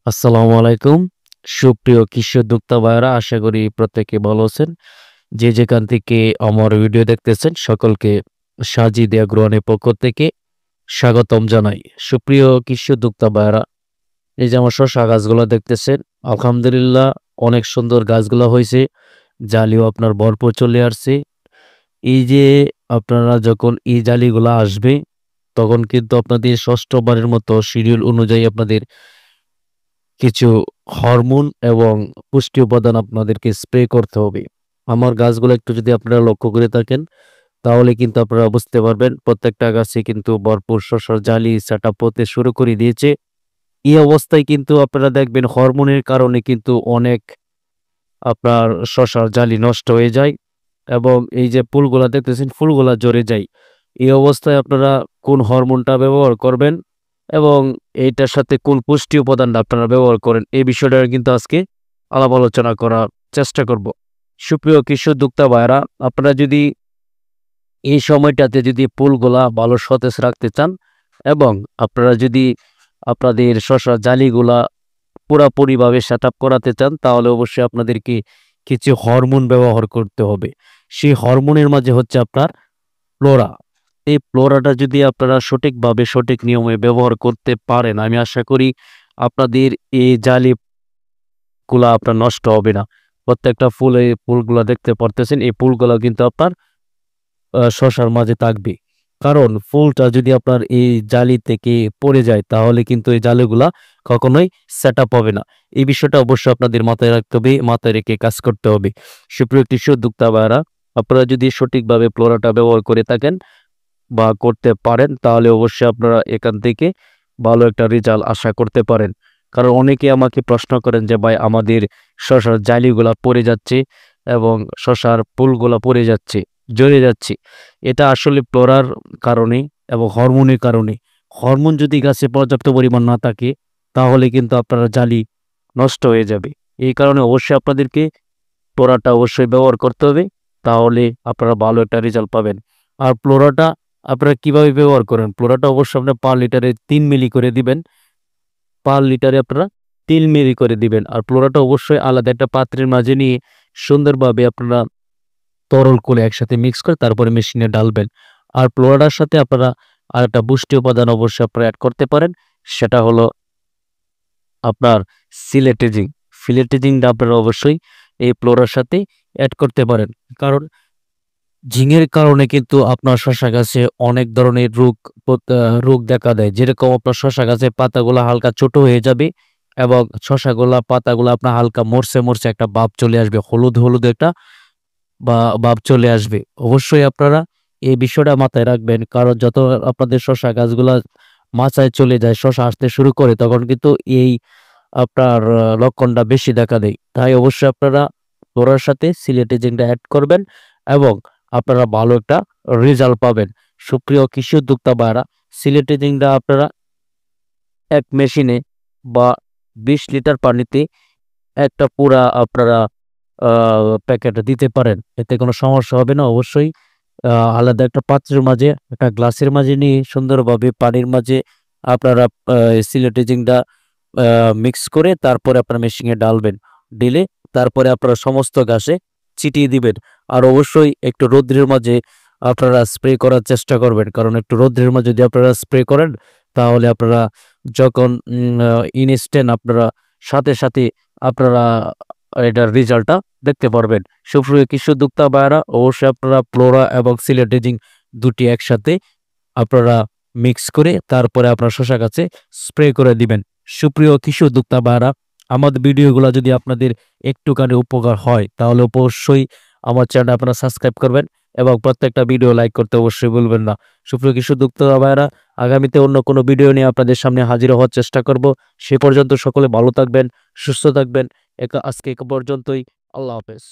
আসসালামু আলাইকুম। সুপ্রিয় কৃষি উদ্যোক্তা ভাইয়েরা, আশা করি প্রত্যেকে ভালো আছেন। যে যেখান থেকে আমার ভিডিও দেখতেছেন সকলকে সাজিদ এগ্রোনের পক্ষ থেকে স্বাগতম জানাই। সুপ্রিয় কৃষি উদ্যোক্তা ভাইয়েরা, এই যে আমার শসা গাছগুলো দেখতেছেন, আলহামদুলিল্লাহ অনেক সুন্দর গাছগুলো হয়েছে। জালিও আপনার ভরপুর চলে আসছে। এই যে আপনারা যখন এই জালিগুলা আসবে তখন কিন্তু আপনাদের ষষ্ঠবারের মতো শিডিউল অনুযায়ী আপনাদের কিছু হরমোন এবং পুষ্টি উপাদান আপনাদেরকে স্প্রে করতে হবে। আমার গাছগুলো একটু যদি আপনারা লক্ষ্য করে থাকেন তাহলে কিন্তু আপনারা বুঝতে পারবেন প্রত্যেকটা গাছে কিন্তু ভরপুর শসার জালি সেটআপ হতে শুরু করে দিয়েছে। এই অবস্থায় কিন্তু আপনারা দেখবেন হরমোনের কারণে কিন্তু অনেক আপনার শসার জালি নষ্ট হয়ে যায় এবং এই যে ফুলগুলা দেখতেছেন ফুলগুলা ঝরে যায়। এই অবস্থায় আপনারা কোন হরমোনটা ব্যবহার করবেন এবং এইটার সাথে কোন পুষ্টি উপাদানটা আপনারা ব্যবহার করেন এই বিষয়টা কিন্তু আজকে আলাপ আলোচনা করার চেষ্টা করব। সুপ্রিয় কৃষি উদ্যোক্তা ভাইরা, আপনারা যদি এই সময়টাতে যদি ফুলগুলা ভালো সতেজ রাখতে চান এবং আপনারা যদি আপনাদের শসা জালিগুলা পুরাপুরিভাবে সেটআপ করাতে চান তাহলে অবশ্যই আপনাদেরকে কিছু হরমোন ব্যবহার করতে হবে। সেই হরমোনের মাঝে হচ্ছে আপনার ফ্লোরা। এই ফ্লোরাটা যদি আপনারা সঠিকভাবে সঠিক নিয়মে ব্যবহার করতে পারেন, আমি আশা করি আপনাদের এই জালিগুলা আপনার নষ্ট হবে না। প্রত্যেকটা ফুল, এই ফুলগুলা দেখতে পারতেছেন, এই ফুলগুলা কিন্তু আপনার শসার মাঝে থাকবে। কারণ ফুলটা যদি আপনার এই জালি থেকে পড়ে যায় তাহলে কিন্তু এই জালিগুলা কখনোই সেটআপ হবে না। এই বিষয়টা অবশ্যই আপনাদের মাথায় রাখতে হবে, মাথায় রেখে কাজ করতে হবে। সুপ্রিয় কৃষি উদ্যোক্তা ভাইরা, আপনারা যদি সঠিকভাবে ফ্লোরাটা ব্যবহার করে থাকেন বা করতে পারেন তাহলে অবশ্যই আপনারা এখান থেকে ভালো একটা রেজাল্ট আশা করতে পারেন। কারণ অনেকে আমাকে প্রশ্ন করেন যে ভাই আমাদের শসার জালিগুলা পড়ে যাচ্ছে এবং শসার ফুলগুলা পড়ে যাচ্ছে, ঝরে যাচ্ছে। এটা আসলে ফ্লোরার কারণে এবং হরমোনের কারণে। হরমোন যদি গাছে পর্যাপ্ত পরিমাণ না থাকে তাহলে কিন্তু আপনার জালি নষ্ট হয়ে যাবে। এই কারণে অবশ্যই আপনাদেরকে ফ্লোরাটা অবশ্যই ব্যবহার করতে হবে, তাহলে আপনারা ভালো একটা রেজাল্ট পাবেন। আর ফ্লোরাটা আপনারা কিভাবে ব্যবহার করেন? ফ্লোরাটা অবশ্যই আপনার পার লিটারে ৩ মিলি করে দিবেন। পার লিটারে আপনারা ৩ মিলি করে দিবেন। আর ফ্লোরাটা অবশ্যই আলাদা একটা পাত্রের মাঝে নিয়ে সুন্দরভাবে আপনারা তরল করে একসাথে মিক্স করে তারপরে মেশিনে ঢালবেন। আর ফ্লোরাটার সাথে আপনারা আরেকটা পুষ্টি উপাদান অবশ্যই আপনারা এড করতে পারেন। সেটা হলো আপনার সিলেটেজিং। সিলেটেজিংটা আপনারা অবশ্যই এই ফ্লোরার সাথে এড করতে পারেন। কারণ ঝিঙের কারণে কিন্তু আপনার শসা গাছে অনেক ধরনের রোগ দেখা দেয়। যেরকম আপনার শসা গাছের পাতাগুলা হালকা ছোট হয়ে যাবে এবং পাতাগুলা আপনার হালকা মরছে একটা ভাব চলে আসবে। হলুদ একটা ভাব চলে আসবে। অবশ্যই আপনারা এই বিষয়টা মাথায় রাখবেন। কারণ যত আপনাদের শসা গাছগুলা মাচায় চলে যায়, শসা আসতে শুরু করে তখন কিন্তু এই আপনার লক্ষণটা বেশি দেখা দেয়। তাই অবশ্যই আপনারা তোড়ার সাথে সিলেটেজিংটা এড করবেন এবং আপনারা ভালো একটা রেজাল্ট পাবেন। সুপ্রিয় কৃষি উদ্যোক্তা ভাইরা, সিলেটেজিংটা আপনারা এক মেশিনে বা ২০ লিটার পানিতে একটা পুরা আপনারা আ প্যাকেট দিতে পারেন। এতে কোনো সমস্যা হবে না। অবশ্যই আলাদা একটা পাত্রের মাঝে, একটা গ্লাসের মাঝে নিয়ে সুন্দরভাবে পানির মাঝে আপনারা সিলেটেজিংটা আ মিক্স করে তারপরে আপনার মেশিনে ঢালবেন। ঢেলে তারপরে আপনারা সমস্ত গাছে ছিটিয়ে দিবেন। আর অবশ্যই একটু রৌদ্রের মাঝে আপনারা স্প্রে করার চেষ্টা করবেন। কারণ একটু রৌদ্রের মাঝে যদি আপনারা স্প্রে করেন তাহলে আপনারা যখন ইনস্ট্যান্ট আপনারা সাথে আপনারা এটার রেজাল্টটা দেখতে পারবেন। সুপ্রিয় কৃষি উদ্যোক্তা ভাইয়েরা, অবশ্যই আপনারা ফ্লোরা এবং সিলেটেজিং দুটি একসাথে আপনারা মিক্স করে তারপরে আপনার শসা গাছে স্প্রে করে দিবেন। সুপ্রিয় কৃষি উদ্যোক্তা ভাইয়েরা, আমাদের ভিডিওগুলো যদি আপনাদের একটুখানি উপকার হয় তাহলে অবশ্যই আমার চ্যানেলটা আপনারা সাবস্ক্রাইব করবেন এবং প্রত্যেকটা ভিডিও লাইক করতে অবশ্যই ভুলবেন না। সুপ্রিয় কৃষি উদ্যোক্তা ভাইয়েরা, আগামীতে অন্য কোনো ভিডিও নিয়ে আপনাদের সামনে হাজির হওয়ার চেষ্টা করব। সে পর্যন্ত সকলে ভালো থাকবেন, সুস্থ থাকবেন। আজকে এ পর্যন্তই। আল্লাহ হাফেজ।